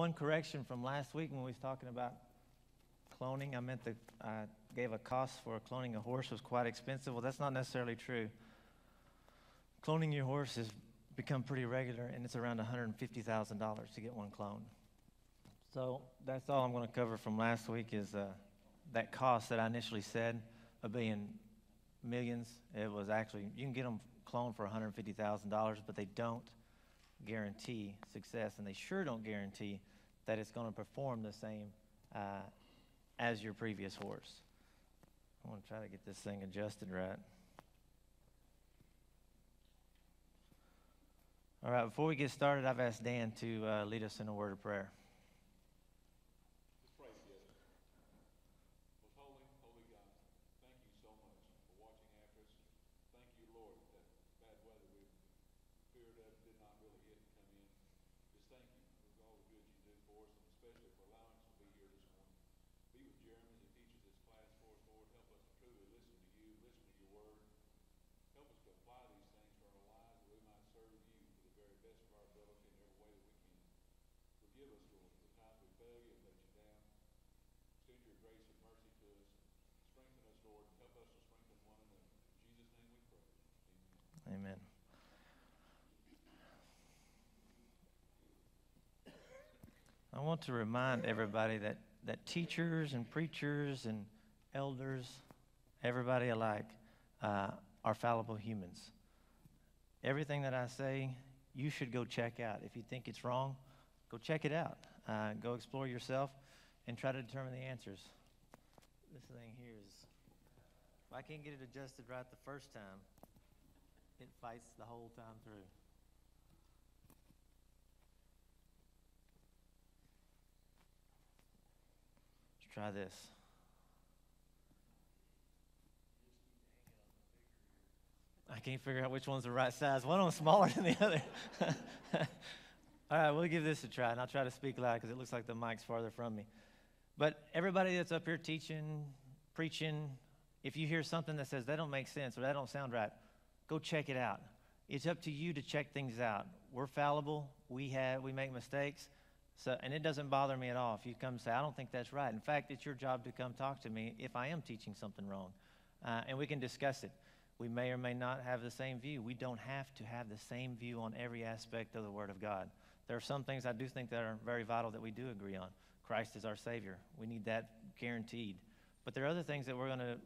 One correction from last week when we was talking about cloning, I gave a cost for cloning a horse was quite expensive. Well, that's not necessarily true. Cloning your horse has become pretty regular, and it's around $150,000 to get one cloned. So that's all I'm going to cover from last week is that cost that I initially said of being millions. It was actually, you can get them cloned for $150,000, but they don't guarantee success, and they sure don't guarantee that it's going to perform the same as your previous horse. I want to try to get this thing adjusted right. All right, before we get started, I've asked Dan to lead us in a word of prayer. Let's pray together. Most holy, holy God, thank you so much for watching after us. Thank you, Lord, that bad weather we feared of did not really hit and come in. Just thank you for all the good you do for us, and especially for allowing us to be here this morning. Be with Jeremy as he teaches this class for us, Lord. Help us to truly listen to you, listen to your word. Help us to apply these things to our lives that we might serve you to the very best of our ability in every way that we can. Forgive us, Lord, for the times we fail you and let you down. Extend your grace and mercy to us. Strengthen us, Lord, and help us to strengthen one another. In Jesus' name we pray. Amen. Amen. I want to remind everybody that teachers and preachers and elders, everybody alike, are fallible humans. Everything that I say, you should go check out. If you think it's wrong, go check it out. Go explore yourself and try to determine the answers. This thing here is, if I can't get it adjusted right the first time, it fights the whole time through. Let's try this. I can't figure out which one's the right size. One of them's smaller than the other. All right, we'll give this a try, and I'll try to speak loud because it looks like the mic's farther from me. But everybody that's up here teaching, preaching, if you hear something that says that don't make sense or that don't sound right, go check it out. It's up to you to check things out. We're fallible. We make mistakes. And it doesn't bother me at all if you come and say, I don't think that's right. In fact, it's your job to come talk to me if I am teaching something wrong. And we can discuss it. We may or may not have the same view. We don't have to have the same view on every aspect of the Word of God. There are some things I do think that are very vital that we do agree on. Christ is our Savior. We need that guaranteed. But there are other things that we're going to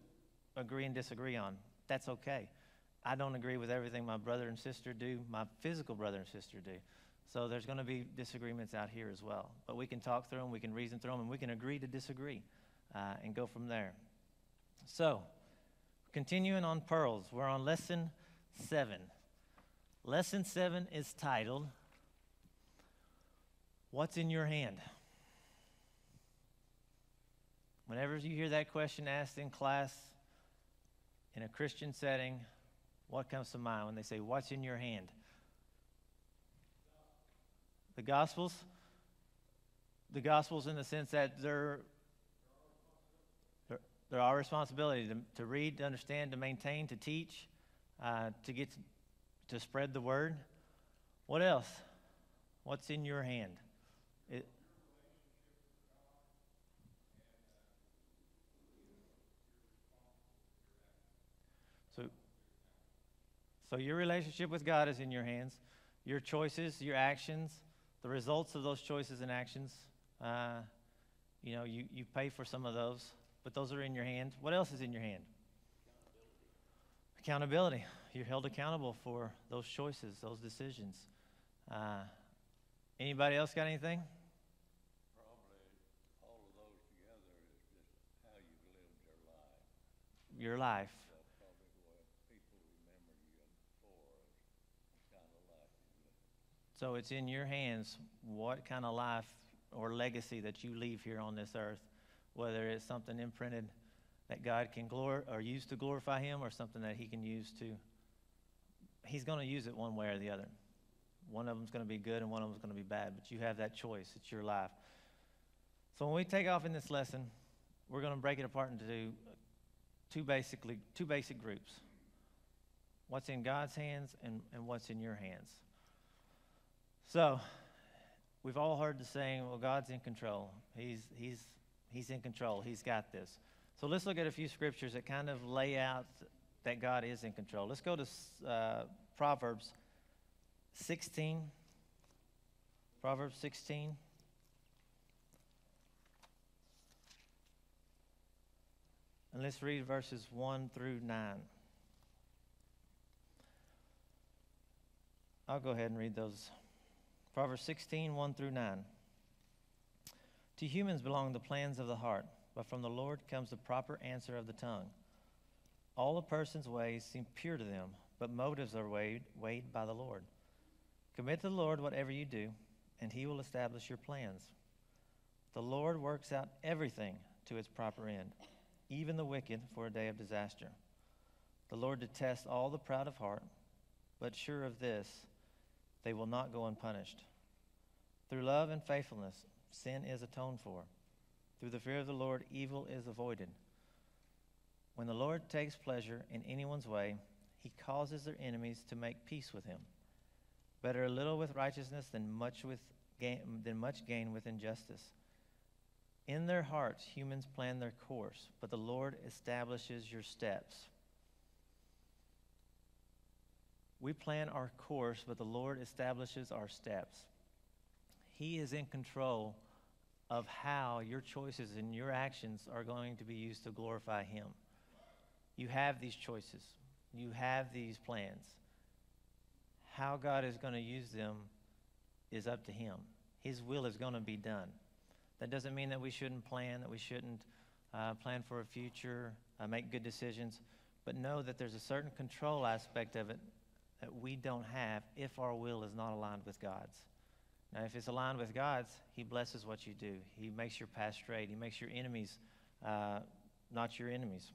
agree and disagree on. That's okay. I don't agree with everything my brother and sister do, my physical brother and sister do. So there's going to be disagreements out here as well. But we can talk through them, we can reason through them, and we can agree to disagree and go from there. So, continuing on pearls, we're on lesson 7. Lesson 7 is titled, What's in Your Hand? Whenever you hear that question asked in class, in a Christian setting, what comes to mind when they say, what's in your hand? The Gospels? The Gospels in the sense that they're our responsibility to read, to understand, to maintain, to teach, to spread the word. What else? What's in your hand? So your relationship with God is in your hands. Your choices, your actions, the results of those choices and actions, you pay for some of those, but those are in your hand. What else is in your hand? Accountability. You're held accountable for those choices, those decisions. Anybody else got anything? Probably all of those together is just how you've lived Your your life. life. That's probably what people remember you for, is kind of life you've lived. So it's in your hands what kind of life or legacy that you leave here on this earth, whether it's something imprinted that God can use to glorify Him, or something that He can use to. He's going to use it one way or the other. One of them's going to be good and one of them's going to be bad, but you have that choice. It's your life. So when we take off in this lesson, we're going to break it apart into two basic groups. What's in God's hands and what's in your hands. So we've all heard the saying, well, God's in control. He's in control. He's got this. So let's look at a few scriptures that kind of lay out that God is in control. Let's go to Proverbs 16. Proverbs 16. And let's read verses 1 through 9. I'll go ahead and read those. Proverbs 16, 1 through 9. To humans belong the plans of the heart, but from the Lord comes the proper answer of the tongue. All a person's ways seem pure to them, but motives are weighed by the Lord. Commit to the Lord whatever you do, and he will establish your plans. The Lord works out everything to its proper end, even the wicked for a day of disaster. The Lord detests all the proud of heart, but sure of this, they will not go unpunished. Through love and faithfulness, sin is atoned for. Through the fear of the Lord, evil is avoided. When the Lord takes pleasure in anyone's way, he causes their enemies to make peace with him. Better a little with righteousness than much gain with injustice. In their hearts, humans plan their course, but the Lord establishes your steps. We plan our course, but the Lord establishes our steps. He is in control of how your choices and your actions are going to be used to glorify him. You have these choices. You have these plans. How God is going to use them is up to him. His will is going to be done. That doesn't mean that we shouldn't plan, that we shouldn't plan for a future, make good decisions, but know that there's a certain control aspect of it that we don't have if our will is not aligned with God's. Now, if it's aligned with God's, he blesses what you do. He makes your path straight. He makes your enemies not your enemies.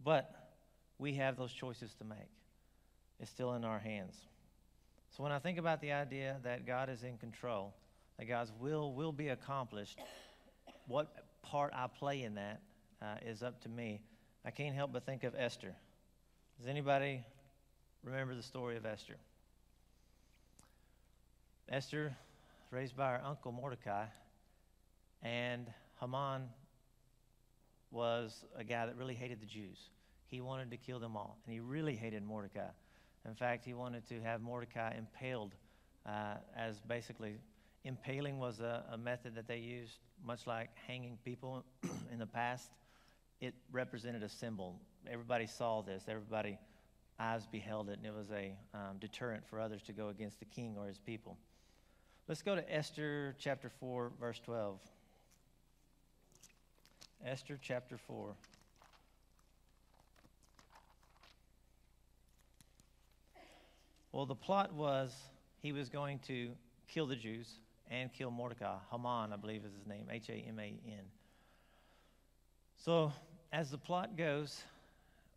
But we have those choices to make. It's still in our hands. So when I think about the idea that God is in control, that God's will be accomplished, what part I play in that is up to me. I can't help but think of Esther. Does anybody remember the story of Esther? Esther, raised by her uncle Mordecai, and Haman was a guy that really hated the Jews. He wanted to kill them all, and he really hated Mordecai. In fact, he wanted to have Mordecai impaled, as basically impaling was a method that they used, much like hanging people in the past. It represented a symbol. Everybody saw this. Everybody eyes beheld it, and it was a deterrent for others to go against the king or his people. Let's go to Esther chapter 4, verse 12. Esther chapter 4. Well, the plot was he was going to kill the Jews and kill Mordecai. Haman, I believe is his name, Haman. So as the plot goes,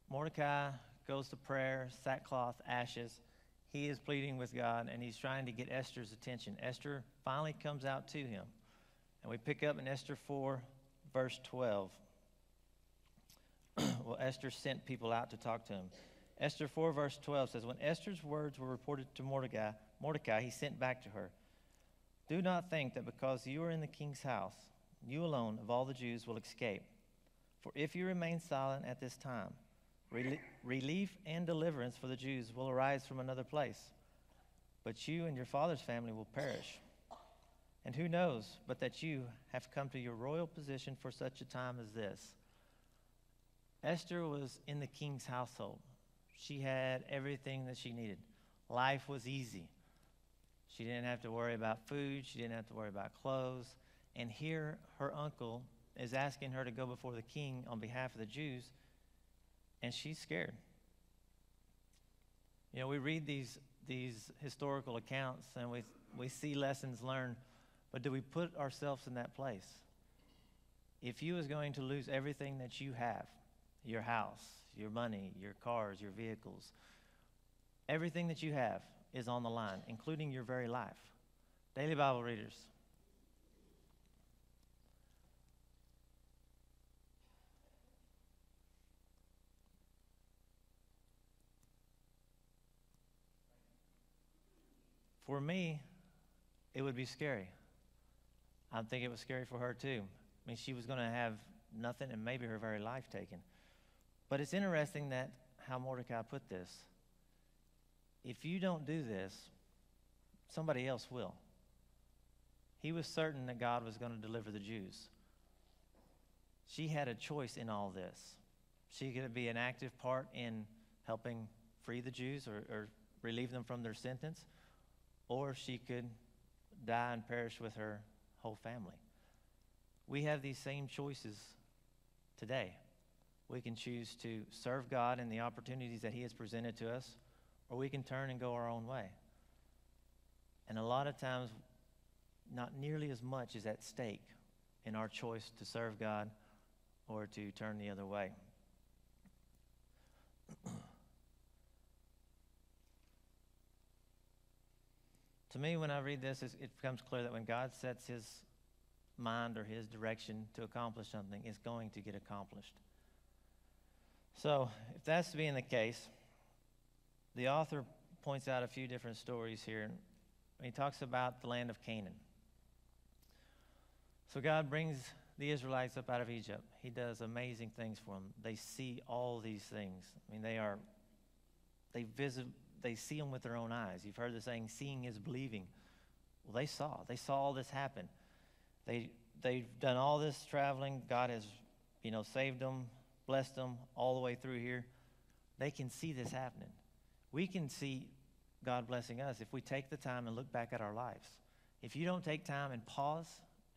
Mordecai goes to prayer, sackcloth, ashes. He is pleading with God, and he's trying to get Esther's attention. Esther finally comes out to him. And we pick up in Esther 4, verse 12. Well, Esther sent people out to talk to him. Esther 4, verse 12 says, when Esther's words were reported to Mordecai, he sent back to her, do not think that because you are in the king's house, you alone of all the Jews will escape. For if you remain silent at this time, relief and deliverance for the Jews will arise from another place, but you and your father's family will perish. And who knows but that you have come to your royal position for such a time as this. Esther was in the king's household. She had everything that she needed. Life was easy. She didn't have to worry about food. She didn't have to worry about clothes. And here her uncle is asking her to go before the king on behalf of the Jews, and she's scared. You know, we read these historical accounts and we see lessons learned, but do we put ourselves in that place? If you was going to lose everything that you have, your house, your money, your cars, your vehicles, everything that you have is on the line, including your very life. Daily Bible readers. For me, it would be scary. I think it was scary for her too. I mean, she was going to have nothing and maybe her very life taken. But it's interesting that how Mordecai put this. If you don't do this, somebody else will. He was certain that God was going to deliver the Jews. She had a choice in all this. She could be an active part in helping free the Jews or relieve them from their sentence, or she could die and perish with her whole family. We have these same choices today. We can choose to serve God in the opportunities that He has presented to us, or we can turn and go our own way. And a lot of times, not nearly as much is at stake in our choice to serve God or to turn the other way. To me, when I read this, it becomes clear that when God sets His mind or His direction to accomplish something, it's going to get accomplished. So, if that's being the case, the author points out a few different stories here. He talks about the land of Canaan. So God brings the Israelites up out of Egypt. He does amazing things for them. They see all these things. I mean, they see them with their own eyes. You've heard the saying, seeing is believing. Well, they saw all this happen. They've done all this traveling. God has, saved them, blessed them all the way through here. They can see this happening. We can see God blessing us if we take the time and look back at our lives. If you don't take time and pause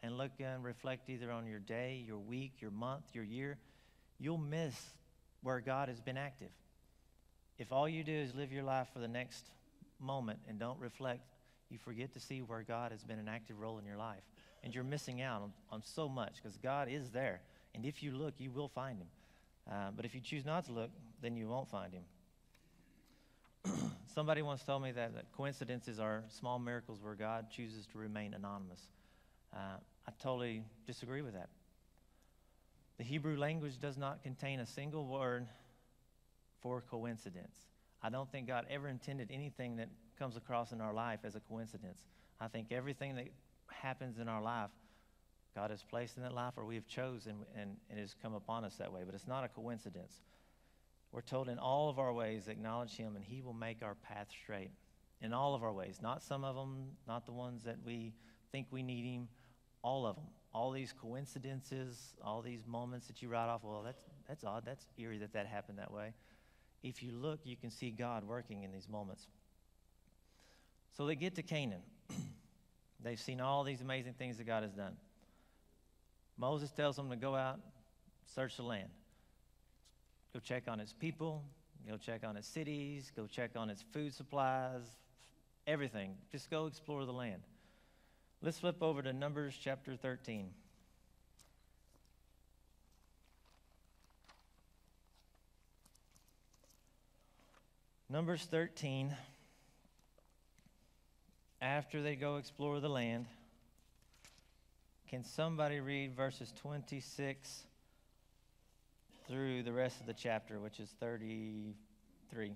and look and reflect either on your day, your week, your month, your year, you'll miss where God has been active. If all you do is live your life for the next moment and don't reflect, you forget to see where God has been an active role in your life. And you're missing out on so much because God is there. And if you look, you will find Him. But if you choose not to look, then you won't find Him. Somebody once told me that coincidences are small miracles where God chooses to remain anonymous. I totally disagree with that. The Hebrew language does not contain a single word for coincidence. I don't think God ever intended anything that comes across in our life as a coincidence. I think everything that happens in our life, God has placed in that life or we have chosen and it has come upon us that way. But it's not a coincidence. We're told in all of our ways, acknowledge Him, and He will make our path straight. In all of our ways, not some of them, not the ones that we think we need Him, all of them. All these coincidences, all these moments that you write off, well, that's odd, that's eerie that happened that way. If you look, you can see God working in these moments. So they get to Canaan. They've seen all these amazing things that God has done. Moses tells them to go out, search the land. Go check on its people, go check on its cities, go check on its food supplies, everything. Just go explore the land. Let's flip over to Numbers chapter 13. Numbers 13, after they go explore the land, can somebody read verses 26 through the rest of the chapter, which is 33?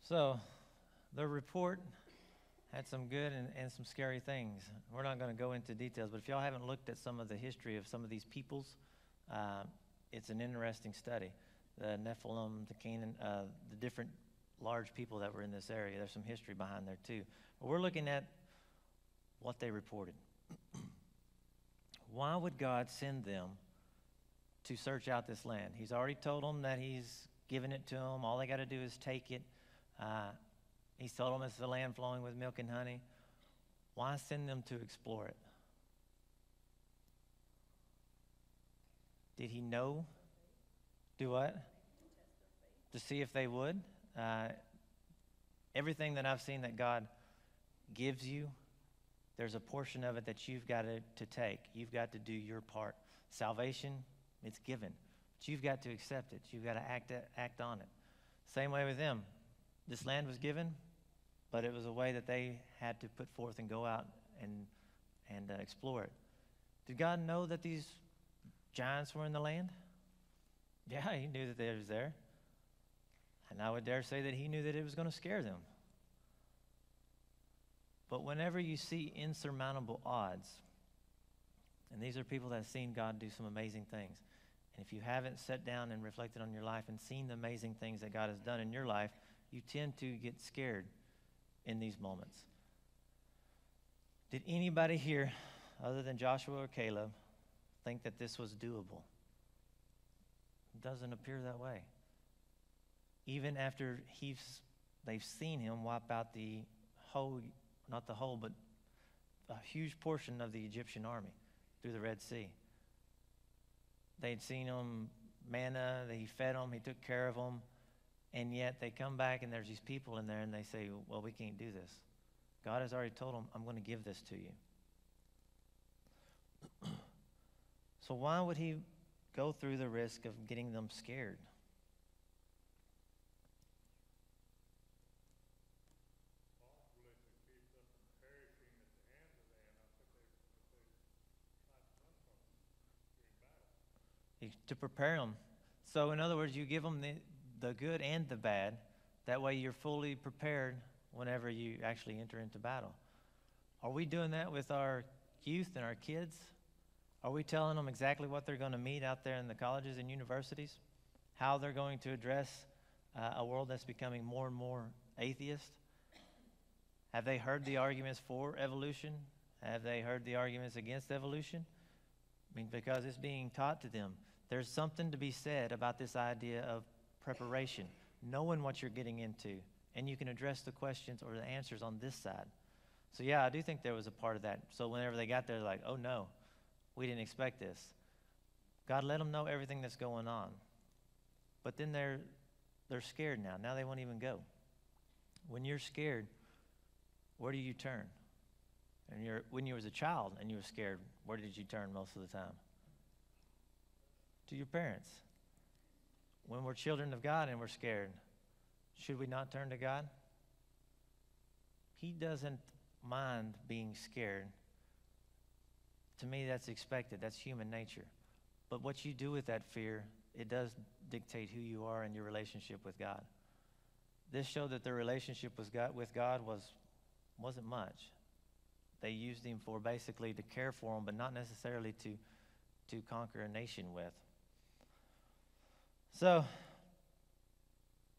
So, the report had some good and some scary things. We're not going to go into details, but if y'all haven't looked at some of the history of some of these peoples, it's an interesting study. The Nephilim, the Canaan, the different large people that were in this area. There's some history behind there too. But we're looking at what they reported. Why would God send them to search out this land? He's already told them that he's given it to them. All they got to do is take it. He's told them it's the land flowing with milk and honey. Why send them to explore it? Did he know? Do what? To see if they would. Everything that I've seen that God gives you, there's a portion of it that you've got to take. You've got to do your part. Salvation, it's given. But you've got to accept it. You've got to act on it. Same way with them. This land was given, but it was a way that they had to put forth and go out and explore it. Did God know that these giants were in the land? Yeah, he knew that they was there. And I would dare say that he knew that it was going to scare them. But whenever you see insurmountable odds, and these are people that have seen God do some amazing things, and if you haven't sat down and reflected on your life and seen the amazing things that God has done in your life, you tend to get scared in these moments. Did anybody here, other than Joshua or Caleb, think that this was doable? It doesn't appear that way. Even after they've seen him wipe out the whole, not the whole, but a huge portion of the Egyptian army through the Red Sea. They'd seen him manna, he fed them, he took care of them, and yet they come back and there's these people in there and they say, well, we can't do this. God has already told them, I'm going to give this to you. So why would he go through the risk of getting them scared? To prepare them. So in other words, you give them the good and the bad. That way you're fully prepared whenever you actually enter into battle. Are we doing that with our youth and our kids? Are we telling them exactly what they're going to meet out there in the colleges and universities? How they're going to address a world that's becoming more and more atheist? Have they heard the arguments for evolution? Have they heard the arguments against evolution? I mean, because it's being taught to them. There's something to be said about this idea of preparation, knowing what you're getting into, and you can address the questions or the answers on this side. So yeah, I do think there was a part of that. So whenever they got there, they're like, oh no, we didn't expect this. God let them know everything that's going on. But then they're scared now. Now they won't even go. When you're scared, where do you turn? And when you was a child and you were scared, where did you turn most of the time? To your parents. When we're children of God and we're scared, should we not turn to God? He doesn't mind being scared. To me, that's expected. That's human nature. But what you do with that fear, it does dictate who you are in your relationship with God. This showed that their relationship with God wasn't much. They used him for basically to care for them, but not necessarily to conquer a nation with. So,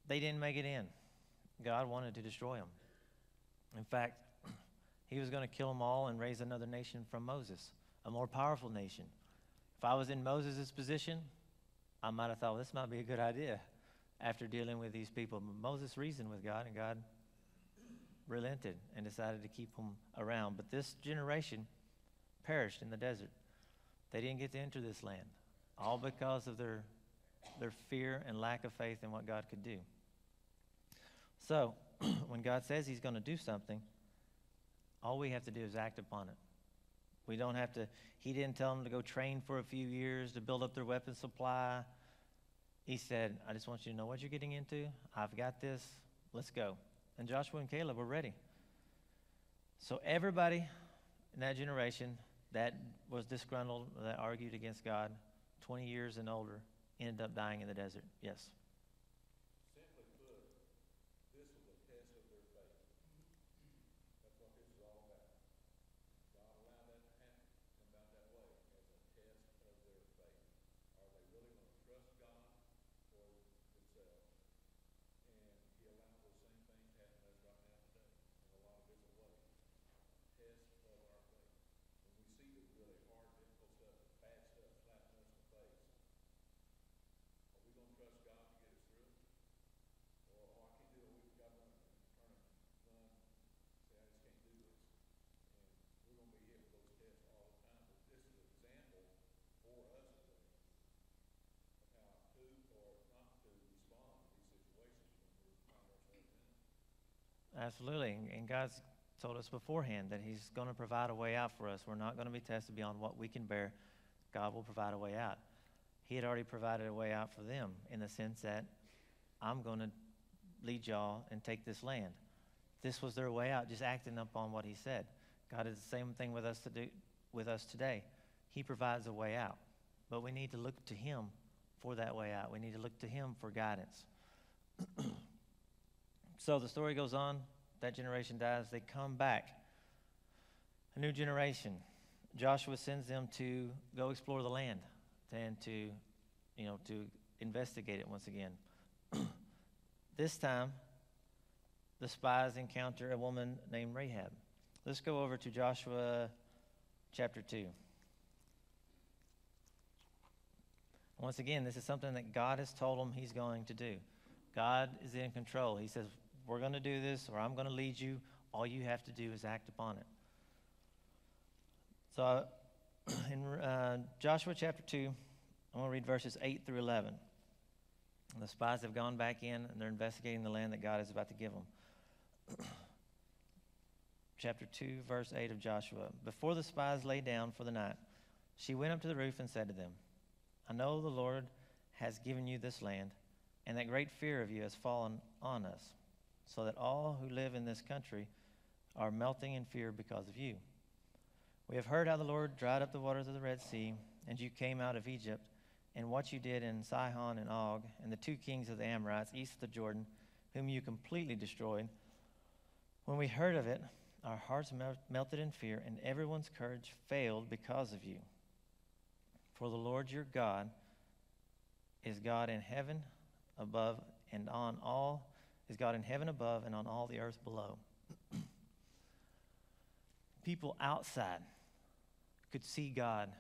they didn't make it in. God wanted to destroy them. In fact, he was going to kill them all and raise another nation from Moses, a more powerful nation. If I was in Moses' position, I might have thought, this might be a good idea after dealing with these people. But Moses reasoned with God, and God relented and decided to keep them around. But this generation perished in the desert. They didn't get to enter this land, all because of their fear and lack of faith in what God could do. So, when God says he's going to do something, all we have to do is act upon it. We don't have to, he didn't tell them to go train for a few years to build up their weapon supply. He said, I just want you to know what you're getting into. I've got this. Let's go. And Joshua and Caleb were ready. So everybody in that generation that was disgruntled, that argued against God, 20 years and older, ended up dying in the desert. Yes? Simply put, this was a Absolutely. And God's told us beforehand that he's going to provide a way out for us. We're not going to be tested beyond what we can bear. God will provide a way out. He had already provided a way out for them in the sense that I'm going to lead y'all and take this land. This was their way out, just acting upon what he said. God is the same thing with us today. He provides a way out, but we need to look to him for that way out. We need to look to him for guidance. So the story goes on. That generation dies. They come back. A new generation. Joshua sends them to go explore the land and to investigate it once again. This time, the spies encounter a woman named Rahab. Let's go over to Joshua chapter 2. Once again, this is something that God has told them he's going to do. God is in control. He says, we're going to do this, or I'm going to lead you. All you have to do is act upon it. So in Joshua chapter 2, I'm going to read verses 8 through 11. The spies have gone back in, and they're investigating the land that God is about to give them. Chapter 2, verse 8 of Joshua. Before the spies lay down for the night, she went up to the roof and said to them, I know the Lord has given you this land, and that great fear of you has fallen on us, so that all who live in this country are melting in fear because of you. We have heard how the Lord dried up the waters of the Red Sea, and you came out of Egypt, and what you did in Sihon and Og, and the two kings of the Amorites east of the Jordan, whom you completely destroyed. When we heard of it, our hearts melted in fear, and everyone's courage failed because of you. For the Lord your God is God in heaven above and on all is God in heaven above and on all the earth below. People outside could see God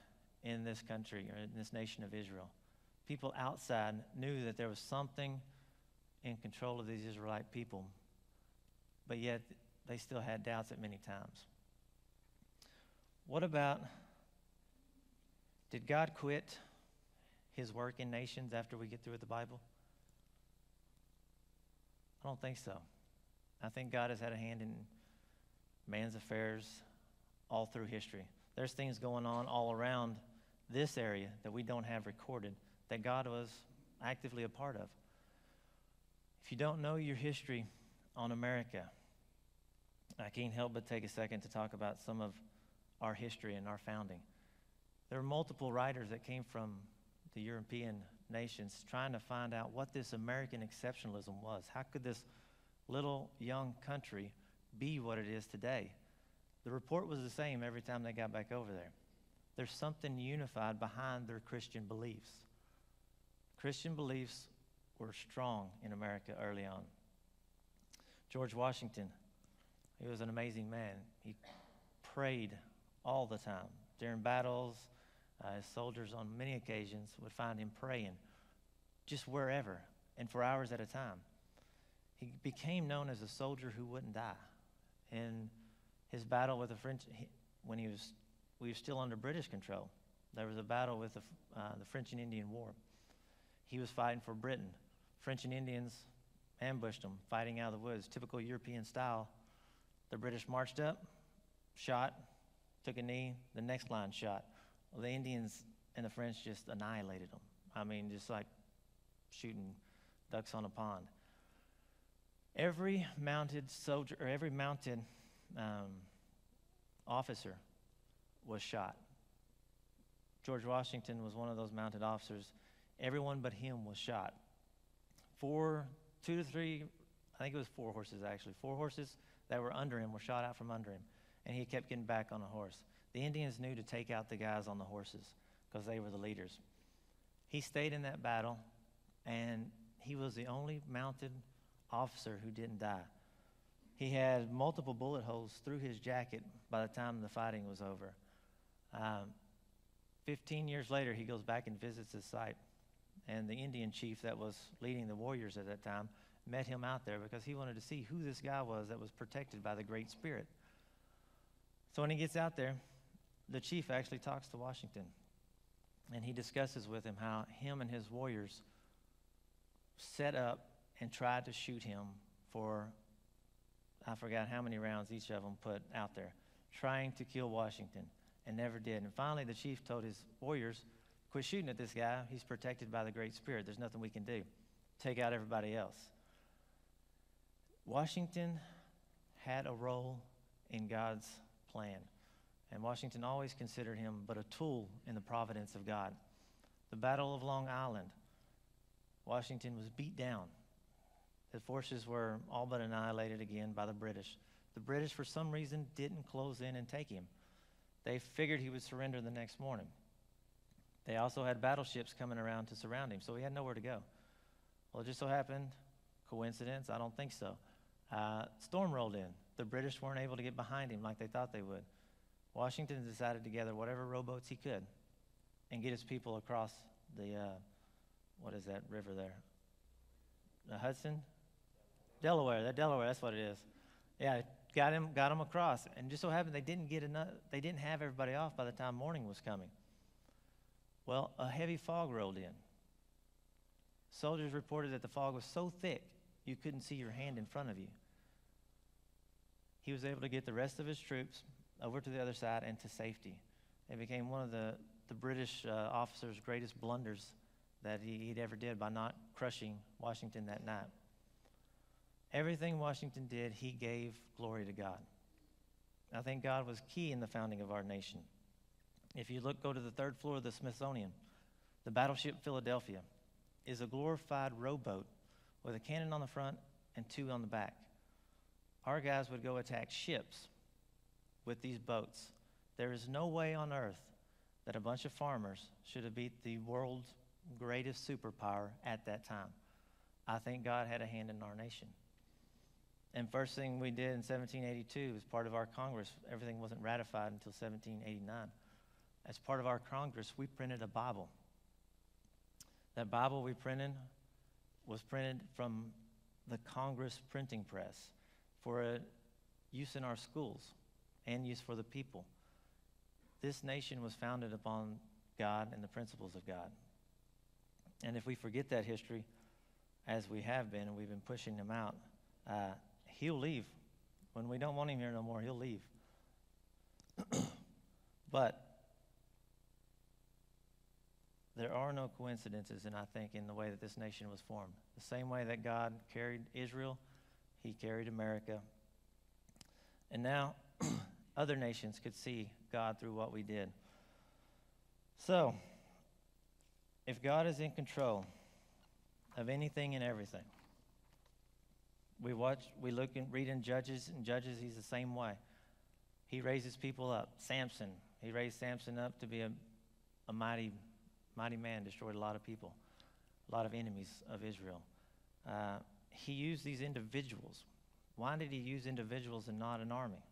in this country or in this nation of Israel. People outside knew that there was something in control of these Israelite people, but yet they still had doubts at many times. What about, did God quit his work in nations after we get through with the Bible? I don't think so. I think God has had a hand in man's affairs all through history. There's things going on all around this area that we don't have recorded that God was actively a part of. If you don't know your history on America, I can't help but take a second to talk about some of our history and our founding. There were multiple writers that came from the European nations trying to find out what this American exceptionalism was. How could this little young country be what it is today? The report was the same every time they got back over there. There's something unified behind their Christian beliefs. Christian beliefs were strong in America early on. George Washington, he was an amazing man. He prayed all the time. During battles, his soldiers on many occasions would find him praying just wherever and for hours at a time. He became known as a soldier who wouldn't die. In his battle with the French, when we were still under British control, there was a battle with the French and Indian War. He was fighting for Britain. French and Indians ambushed him, fighting out of the woods, typical European style. The British marched up, shot, took a knee, the next line shot. Well, the Indians and the French just annihilated them. I mean, just like shooting ducks on a pond. Every mounted soldier, or every mounted officer was shot. George Washington was one of those mounted officers. Everyone but him was shot. 2 to 3, I think it was 4 horses actually. 4 horses that were under him were shot out from under him, and he kept getting back on a horse. The Indians knew to take out the guys on the horses because they were the leaders. He stayed in that battle, and he was the only mounted officer who didn't die. He had multiple bullet holes through his jacket by the time the fighting was over. 15 years later, he goes back and visits his site, and the Indian chief that was leading the warriors at that time met him out there because he wanted to see who this guy was that was protected by the Great Spirit. So when he gets out there, the chief actually talks to Washington, and he discusses with him how him and his warriors set up and tried to shoot him for I forgot how many rounds each of them put out there, trying to kill Washington, and never did. And finally, the chief told his warriors, quit shooting at this guy. He's protected by the Great Spirit. There's nothing we can do. Take out everybody else. Washington had a role in God's plan, and Washington always considered him but a tool in the providence of God. The Battle of Long Island, Washington was beat down. The forces were all but annihilated again by the British. The British, for some reason, didn't close in and take him. They figured he would surrender the next morning. They also had battleships coming around to surround him, so he had nowhere to go. Well, it just so happened, coincidence? I don't think so. Storm rolled in. The British weren't able to get behind him like they thought they would. Washington decided to gather whatever rowboats he could and get his people across the, what is that river there? The Hudson? Delaware, that's what it is. Yeah, got him across. And just so happened they didn't have everybody off by the time morning was coming. Well, a heavy fog rolled in. Soldiers reported that the fog was so thick you couldn't see your hand in front of you. He was able to get the rest of his troops over to the other side and to safety. It became one of the British officer's greatest blunders that he'd ever did by not crushing Washington that night. Everything Washington did, he gave glory to God. I think God was key in the founding of our nation. If you go to the third floor of the Smithsonian, the battleship Philadelphia is a glorified rowboat with a cannon on the front and 2 on the back. Our guys would go attack ships with these boats. There is no way on earth that a bunch of farmers should have beat the world's greatest superpower at that time. I think God had a hand in our nation. And first thing we did in 1782 as part of our Congress, everything wasn't ratified until 1789. As part of our Congress, we printed a Bible. That Bible we printed was printed from the Congress printing press for use in our schools and use for the people. This nation was founded upon God and the principles of God. And if we forget that history, as we have been, and we've been pushing him out, he'll leave. When we don't want him here no more, he'll leave. But there are no coincidences, and I think, in the way that this nation was formed. The same way that God carried Israel, he carried America. And now other nations could see God through what we did. So, if God is in control of anything and everything, we look and read in Judges, and Judges, he's the same way. He raises people up. Samson, he raised Samson up to be a mighty man, destroyed a lot of people, a lot of enemies of Israel. He used these individuals. Why did he use individuals and not an army?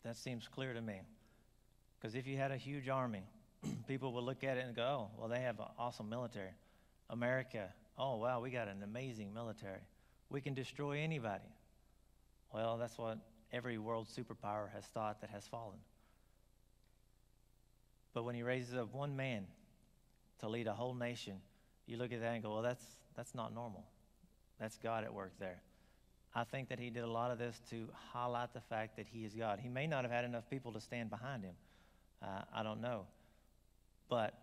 That seems clear to me. Because if you had a huge army, people would look at it and go, oh, well, they have an awesome military. America, oh, wow, we got an amazing military. We can destroy anybody. Well, that's what every world superpower has thought that has fallen. But when he raises up one man to lead a whole nation, you look at that and go, well, that's not normal. That's God at work there. I think that he did a lot of this to highlight the fact that he is God. He may not have had enough people to stand behind him. I don't know. But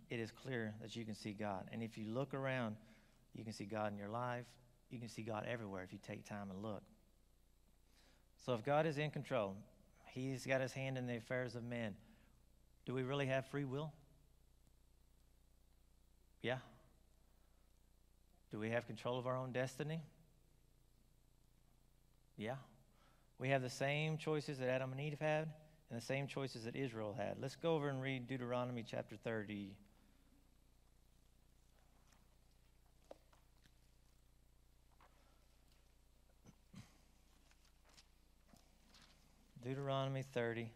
it is clear that you can see God. And if you look around, you can see God in your life. You can see God everywhere if you take time and look. So if God is in control, he's got his hand in the affairs of men. Do we really have free will? Yeah. Do we have control of our own destiny? Yeah. We have the same choices that Adam and Eve had and the same choices that Israel had. Let's go over and read Deuteronomy chapter 30. Deuteronomy 30.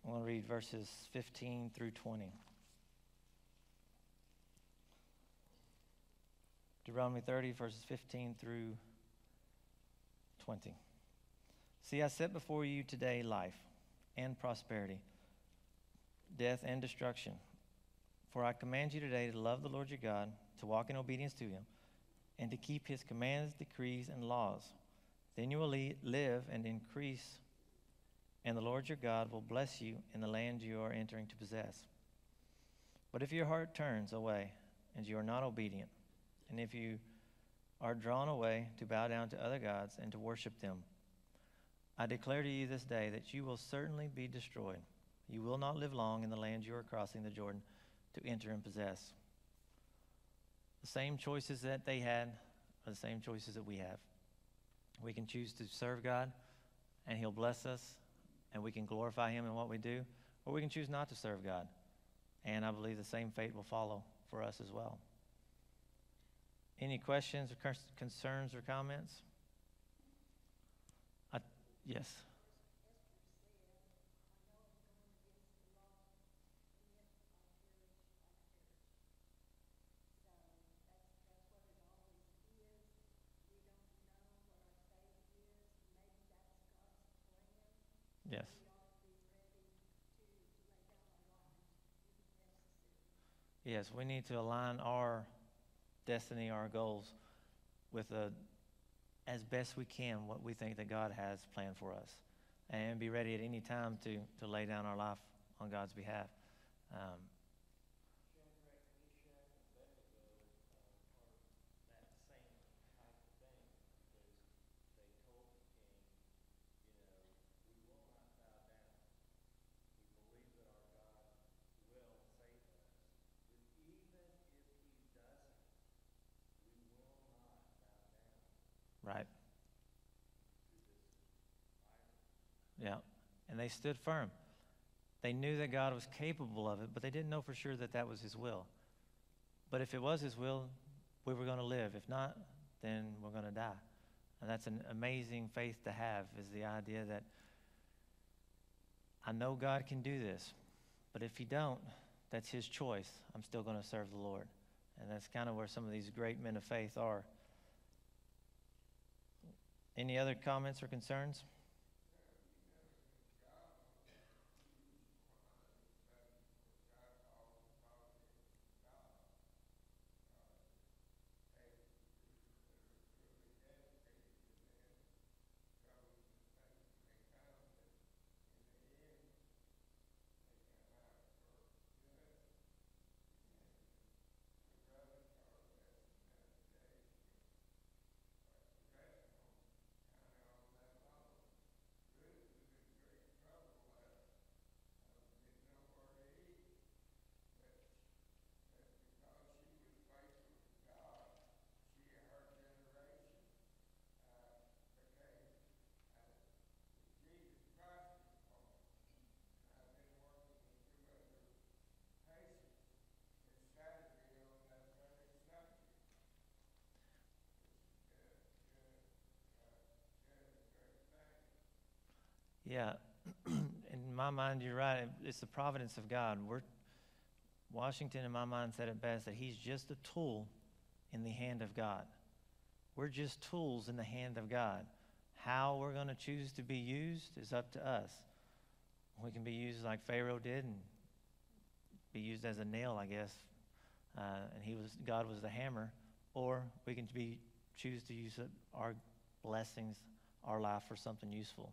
I'm going to read verses 15 through 20. Deuteronomy 30, verses 15 through 20. See, I set before you today life and prosperity, death and destruction. For I command you today to love the Lord your God, to walk in obedience to him, and to keep his commands, decrees, and laws. Then you will live and increase, and the Lord your God will bless you in the land you are entering to possess. But if your heart turns away and you are not obedient, and if you are drawn away to bow down to other gods and to worship them, I declare to you this day that you will certainly be destroyed. You will not live long in the land you are crossing the Jordan to enter and possess. The same choices that they had are the same choices that we have. We can choose to serve God, and he'll bless us, and we can glorify him in what we do, or we can choose not to serve God. And I believe the same fate will follow for us as well. Any questions or concerns or comments? Yes. Yes. Yes, we need to align our destiny, our goals, with as best we can what we think that God has planned for us, and be ready at any time to lay down our life on God's behalf. Right. Yeah. And they stood firm. They knew that God was capable of it, but they didn't know for sure that that was his will. But if it was his will, we were going to live. If not, then we're going to die. And that's an amazing faith to have, is the idea that I know God can do this, but if he don't, that's his choice. I'm still going to serve the Lord. And that's kind of where some of these great men of faith are. Any other comments or concerns? Yeah, in my mind, you're right. It's the providence of God. Washington, in my mind, said it best, that he's just a tool in the hand of God. We're just tools in the hand of God. How we're going to choose to be used is up to us. We can be used like Pharaoh did and be used as a nail, I guess, and God was the hammer, or we can choose to use our blessings, our life, for something useful.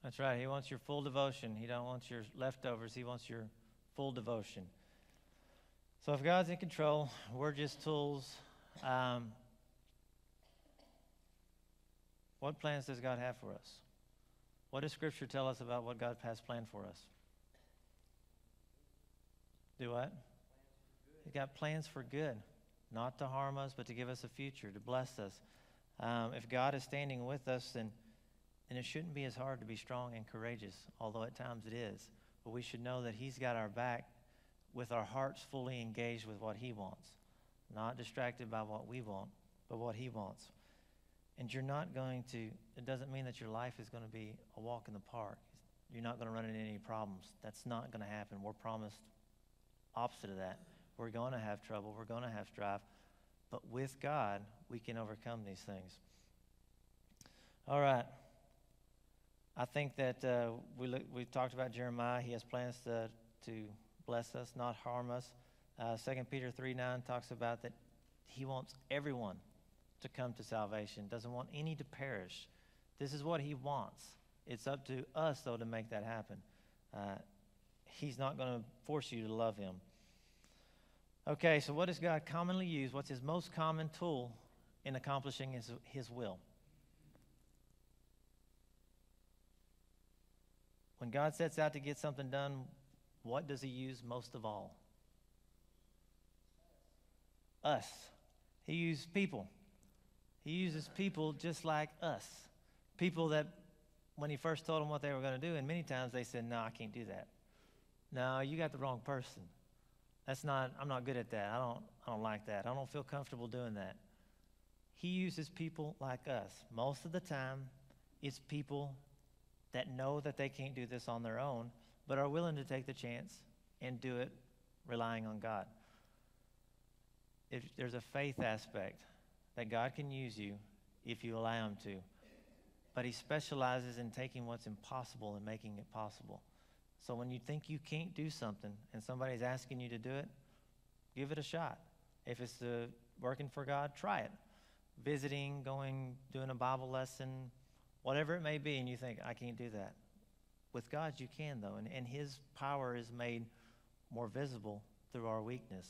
That's right. He wants your full devotion. He don't want your leftovers. He wants your full devotion. So if God's in control, we're just tools. What plans does God have for us? What does Scripture tell us about what God has planned for us? Do what? He's got plans for good, not to harm us, but to give us a future, to bless us. If God is standing with us, then And it shouldn't be as hard to be strong and courageous, although at times it is. But we should know that he's got our back with our hearts fully engaged with what he wants, not distracted by what we want, but what he wants. And you're not going to, it doesn't mean that your life is going to be a walk in the park. You're not going to run into any problems. That's not going to happen. We're promised opposite of that. We're going to have trouble. We're going to have strife. But with God, we can overcome these things. All right. I think that we talked about Jeremiah. He has plans to bless us, not harm us. 2 Peter 3:9 talks about that he wants everyone to come to salvation, doesn't want any to perish. This is what he wants. It's up to us, though, to make that happen. He's not going to force you to love him. Okay, so what does God commonly use? What's his most common tool in accomplishing his will? When God sets out to get something done, what does he use most of all? Us. He uses people. He uses people just like us. People that when he first told them what they were going to do, and many times they said, no, I can't do that. No, you got the wrong person. I'm not good at that. I don't like that. I don't feel comfortable doing that. He uses people like us. Most of the time, it's people that know that they can't do this on their own, but are willing to take the chance and do it relying on God. If there's a faith aspect that God can use you if you allow him to, but he specializes in taking what's impossible and making it possible. So when you think you can't do something and somebody's asking you to do it, give it a shot. If it's working for God, try it. Visiting, going, doing a Bible lesson, whatever it may be, and you think, I can't do that. With God, you can, though, and his power is made more visible through our weakness.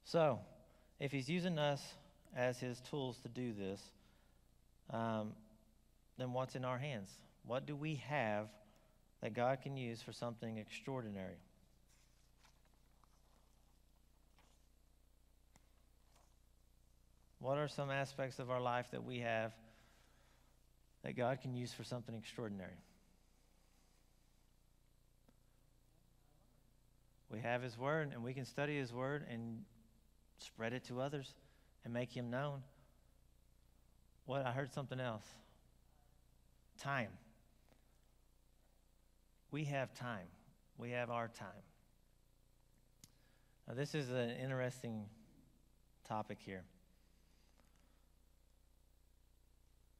So, if he's using us as his tools to do this, then what's in our hands? What do we have that God can use for something extraordinary? What are some aspects of our life that we have that God can use for something extraordinary? We have his word, and we can study his word and spread it to others and make him known. I heard something else. Time. We have time. We have our time. Now, this is an interesting topic here.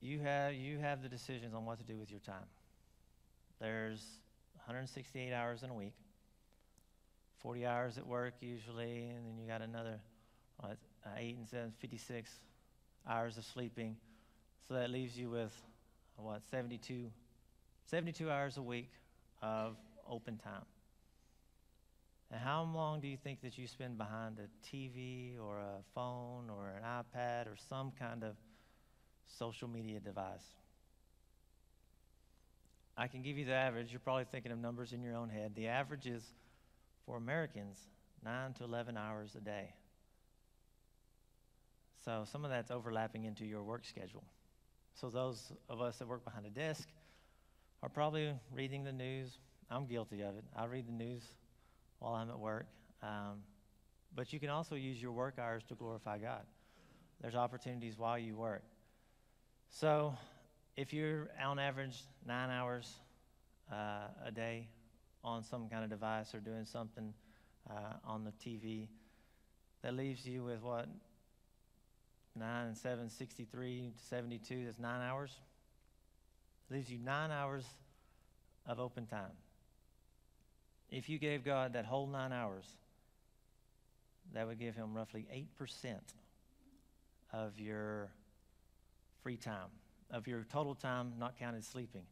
You have the decisions on what to do with your time. There's 168 hours in a week, 40 hours at work usually, and then you got another 8 and 7, 56 hours of sleeping. So that leaves you with, 72 hours a week of open time. And how long do you think that you spend behind a TV or a phone or an iPad or some kind of social media device? I can give you the average. You're probably thinking of numbers in your own head. The average is, for Americans, 9 to 11 hours a day. So some of that's overlapping into your work schedule. So those of us that work behind a desk are probably reading the news. I'm guilty of it. I read the news while I'm at work. But you can also use your work hours to glorify God. There's opportunities while you work. So if you're on average 9 hours a day on some kind of device or doing something on the TV, that leaves you with 9 and 7, 63 to 72, that's 9 hours. Leaves you 9 hours of open time. If you gave God that whole 9 hours, that would give him roughly 8% of your free time, of your total time, not counted sleeping.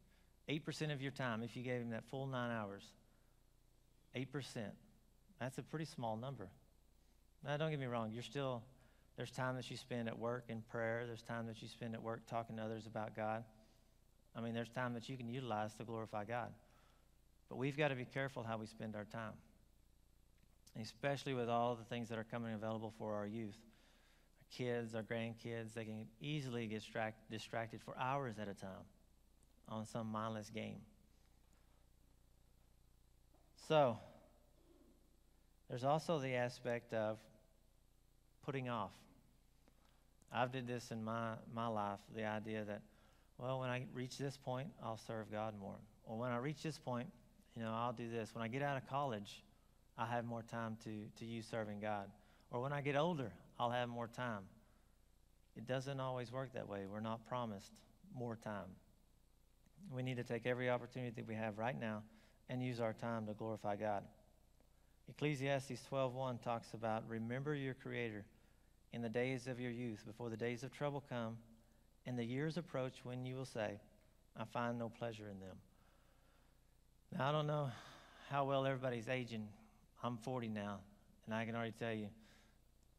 8% of your time, if you gave him that full 9 hours, 8%. That's a pretty small number. Now, don't get me wrong. There's time that you spend at work in prayer. There's time that you spend at work talking to others about God. I mean, there's time that you can utilize to glorify God. But we've got to be careful how we spend our time, especially with all the things that are coming available for our youth. Our kids, our grandkids, they can easily get distracted for hours at a time on some mindless game. So, there's also the aspect of putting off. I've did this in my life, the idea that, well, when I reach this point, I'll serve God more. Or when I reach this point, I'll do this. When I get out of college, I'll have more time to use serving God. Or when I get older, I'll have more time. It doesn't always work that way. We're not promised more time. We need to take every opportunity that we have right now and use our time to glorify God. Ecclesiastes 12:1 talks about, remember your Creator in the days of your youth, before the days of trouble come, and the years approach when you will say, I find no pleasure in them. Now, I don't know how well everybody's aging. I'm 40 now, and I can already tell you,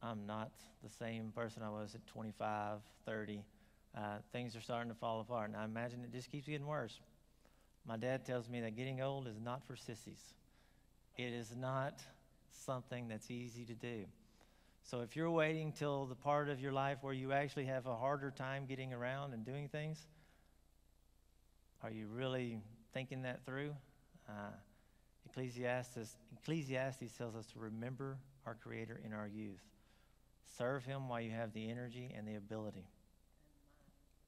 I'm not the same person I was at 25, 30. Things are starting to fall apart, and I imagine it just keeps getting worse. My dad tells me that getting old is not for sissies. It is not something that's easy to do. So if you're waiting till the part of your life where you actually have a harder time getting around and doing things, are you really thinking that through? Ecclesiastes tells us to remember our Creator in our youth. Serve Him while you have the energy and the ability.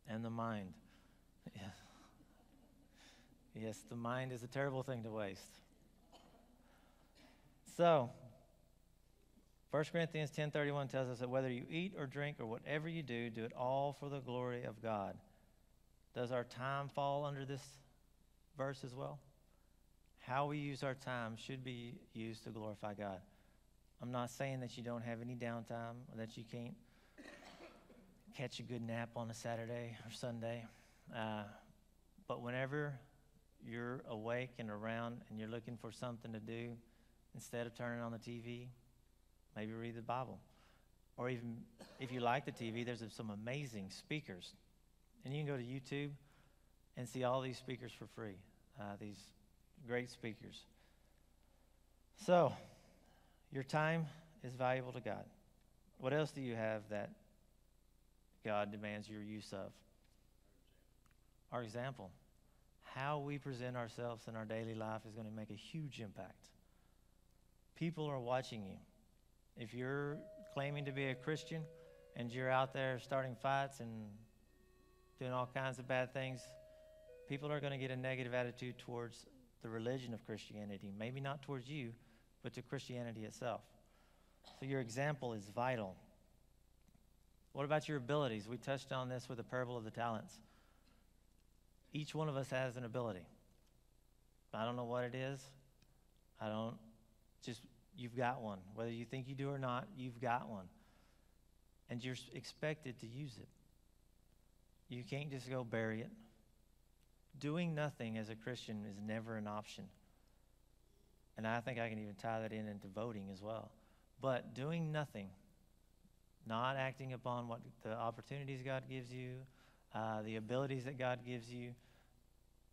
And the mind. Yes. Yes, the mind is a terrible thing to waste. So, 1 Corinthians 10:31 tells us that whether you eat or drink or whatever you do, do it all for the glory of God. Does our time fall under this verse as well? How we use our time should be used to glorify God. I'm not saying that you don't have any downtime or that you can't catch a good nap on a Saturday or Sunday. But whenever you're awake and around and you're looking for something to do, instead of turning on the TV, maybe read the Bible. Or even if you like the TV, there's some amazing speakers. And you can go to YouTube and see all these speakers for free, these great speakers. So, your time is valuable to God. What else do you have that God demands your use of? Our example. How we present ourselves in our daily life is going to make a huge impact. People are watching you. If you're claiming to be a Christian and you're out there starting fights and doing all kinds of bad things, people are going to get a negative attitude towards the religion of Christianity. Maybe not towards you, but to Christianity itself. So your example is vital. What about your abilities? We touched on this with the parable of the talents. Each one of us has an ability. I don't know what it is. You've got one. Whether you think you do or not, you've got one. And you're expected to use it. You can't just go bury it. Doing nothing as a Christian is never an option. And I think I can even tie that into voting as well. But doing nothing, not acting upon what the opportunities God gives you, the abilities that God gives you,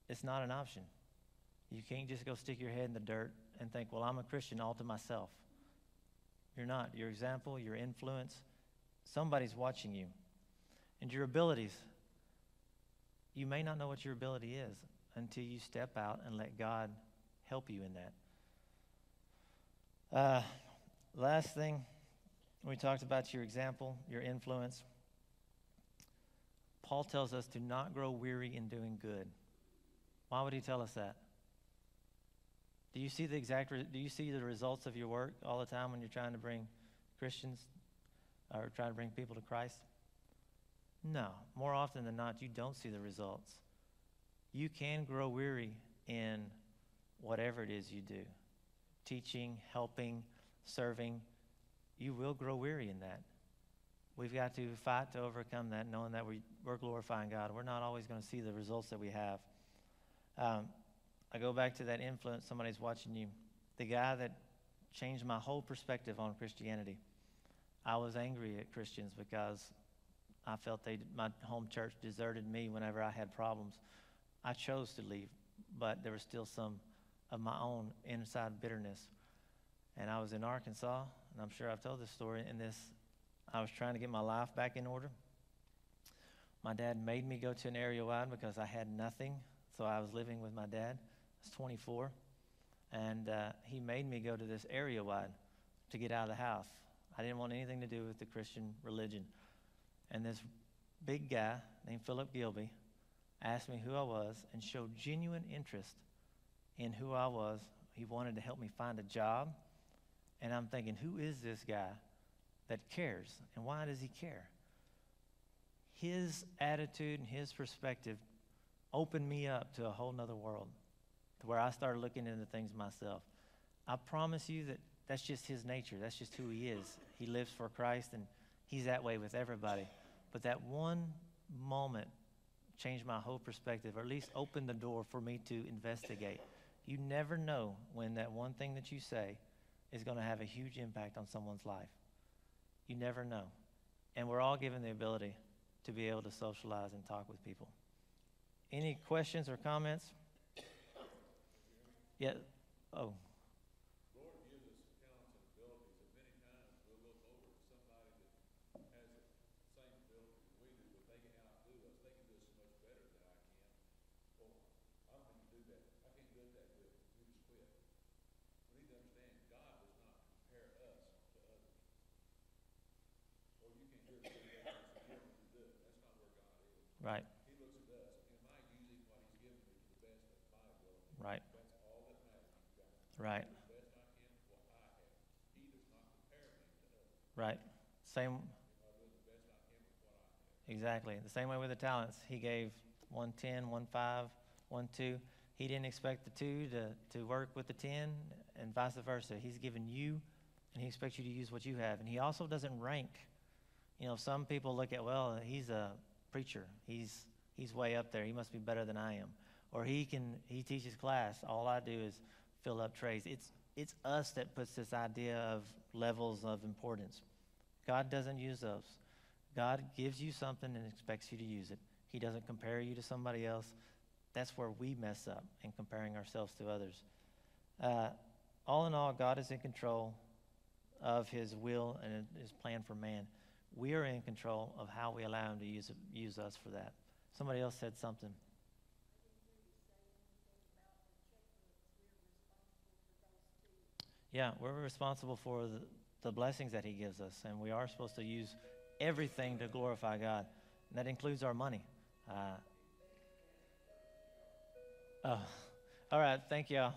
it's not an option. You can't just go stick your head in the dirt and think, well, I'm a Christian all to myself. You're not. Your example, your influence, somebody's watching you. And your abilities, you may not know what your ability is until you step out and let God help you in that. Last thing, we talked about your example, your influence. Paul tells us to not grow weary in doing good. Why would he tell us that? Do you see the results of your work all the time when you're trying to bring Christians or trying to bring people to Christ? No. More often than not, you don't see the results. You can grow weary in whatever it is you do. Teaching, helping, serving. You will grow weary in that. We've got to fight to overcome that, knowing that we're glorifying God. We're not always going to see the results that we have. I go back to that influence. Somebody's watching you. The guy that changed my whole perspective on Christianity. I was angry at Christians because I felt my home church deserted me whenever I had problems. I chose to leave, but there was still some of my own inside bitterness. And I was in Arkansas, and I'm sure I've told this story. I was trying to get my life back in order. My dad made me go to an area wide because I had nothing. So I was living with my dad. I was 24. And he made me go to this area wide to get out of the house. I didn't want anything to do with the Christian religion. And this big guy named Philip Gilby asked me who I was and showed genuine interest in who I was. He wanted to help me find a job. And I'm thinking, who is this guy that cares? And why does he care? His attitude and his perspective opened me up to a whole nother world, to where I started looking into things myself. I promise you that that's just his nature. That's just who he is. He lives for Christ, and he's that way with everybody. But that one moment changed my whole perspective, or at least opened the door for me to investigate. You never know when that one thing that you say is going to have a huge impact on someone's life. You never know. And we're all given the ability to be able to socialize and talk with people. Any questions or comments? Yeah. Oh. Lord gives us talents and abilities, and many times we'll look over at somebody that has the same ability as we do, but they can outdo us. They can do it so much better than I can. Well, I don't think you do that. I can't do it that good. You just quit. We need to understand God does not compare us to others. Or you can't do it so good as you can do it. That's not where God is. Right. He looks at us. Am I using what He's given me to the best of my ability? Right. That's all that matters, you guys. Right. The best I can with what I have. He does not compare me to others. Right. Same. Am I doing the best I can with what I have? Exactly. The same way with the talents. He gave 1 10, 1 5, 1 2. He didn't expect the 2 to work with the 10 and vice versa. He's given you, and he expects you to use what you have. And he also doesn't rank. You know, some people look at, well, he's a preacher. He's way up there. He must be better than I am. Or he teaches class. All I do is fill up trays. It's us that puts this idea of levels of importance. God doesn't use those. God gives you something and expects you to use it. He doesn't compare you to somebody else. That's where we mess up in comparing ourselves to others. All in all, God is in control of his will and his plan for man. We are in control of how we allow him to use us for that. Somebody else said something. Yeah, we're responsible for the blessings that he gives us, and we are supposed to use everything to glorify God. And that includes our money. All right, thank y'all.